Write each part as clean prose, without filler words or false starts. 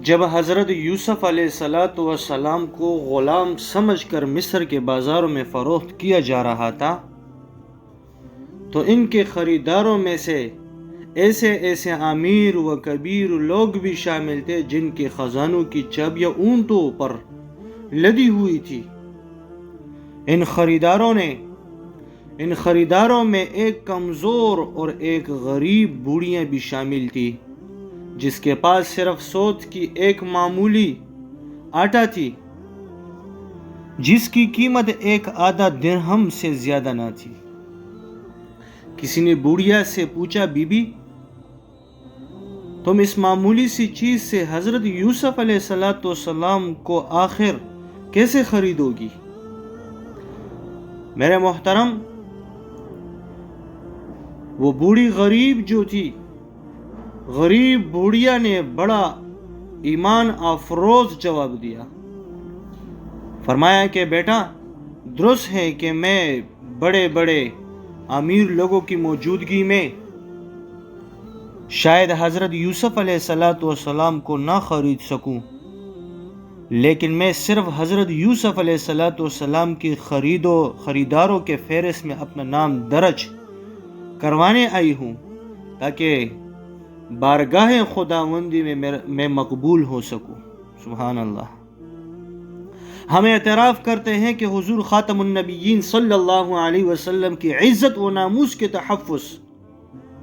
جب حضرت یوسف علیہ السلام کو غلام سمجھ کر مصر کے بازاروں میں فروخت کیا جا رہا تھا تو ان کے خریداروں میں سے ایسے امیر و کبیر لوگ بھی شامل تھے جن کے خزانوں کی چابیاں اونٹوں پر لدی ہوئی تھی۔ ان خریداروں میں ایک کمزور اور ایک غریب بوڑھیاں بھی شامل تھی جس کے پاس صرف سوت کی ایک معمولی آٹا تھی جس کی قیمت ایک آدھا درہم سے زیادہ نہ تھی۔ کسی نے بوڑھیا سے پوچھا، بی بی تم اس معمولی سی چیز سے حضرت یوسف علیہ السلام کو آخر کیسے خریدو گی؟ میرے محترم، وہ بوڑھی غریب جو تھی، غریب بوڑھیا نے بڑا ایمان افروز جواب دیا، فرمایا کہ بیٹا درست ہے کہ میں بڑے بڑے امیر لوگوں کی موجودگی میں شاید حضرت یوسف علیہ السلام کو نہ خرید سکوں، لیکن میں صرف حضرت یوسف علیہ السلام کی خریداروں کے فہرست میں اپنا نام درج کروانے آئی ہوں تاکہ بارگاہ خداوندی میں مقبول ہو سکوں۔ سبحان اللہ۔ ہم اعتراف کرتے ہیں کہ حضور خاتم النبیین صلی اللہ علیہ وسلم کی عزت و ناموس کے تحفظ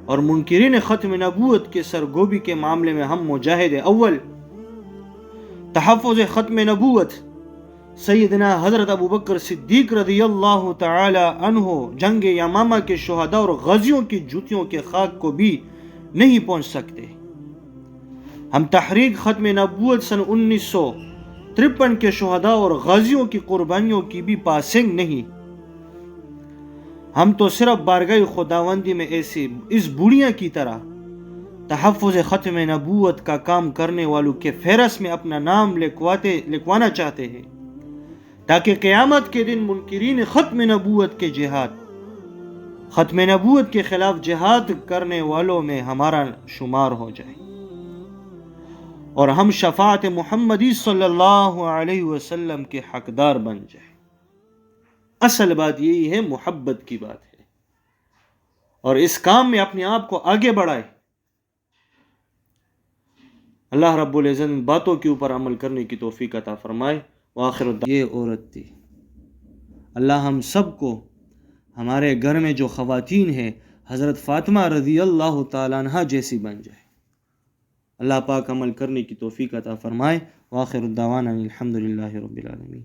اور منکرین ختم نبوت کے سرگوبی کے معاملے میں ہم مجاہد اول تحفظ ختم نبوت سیدنا حضرت ابوبکر صدیق رضی اللہ تعالی عنہ جنگ یمامہ کے شہداء اور غازیوں کی جوتیوں کے خاک کو بھی نہیں پہنچ سکتے۔ ہم تحریک ختم نبوت سن 1953 کے شہداء اور غازیوں کی قربانیوں کی بھی پاسنگ نہیں۔ ہم تو صرف بارگاہ خداوندی میں اس بوڑھیا کی طرح تحفظ ختم نبوت کا کام کرنے والوں کے فہرست میں اپنا نام لکھوانا چاہتے ہیں تاکہ قیامت کے دن منکرین ختم نبوت کے خلاف جہاد کرنے والوں میں ہمارا شمار ہو جائے اور ہم شفاعت محمدی صلی اللہ علیہ وسلم کے حقدار بن جائیں۔ اصل بات یہی ہے، محبت کی بات ہے، اور اس کام میں اپنے آپ کو آگے بڑھائے۔ اللہ رب العزت ان باتوں کے اوپر عمل کرنے کی توفیق عطا فرمائے۔ وآخر یہ عورت تھی۔ اللہ ہم سب کو ہمارے گھر میں جو خواتین ہیں حضرت فاطمہ رضی اللہ تعالیٰ عنہ جیسی بن جائے۔ اللہ پاک عمل کرنے کی توفیق عطا فرمائے۔ وآخر الدعوانا الحمدللہ رب العالمین۔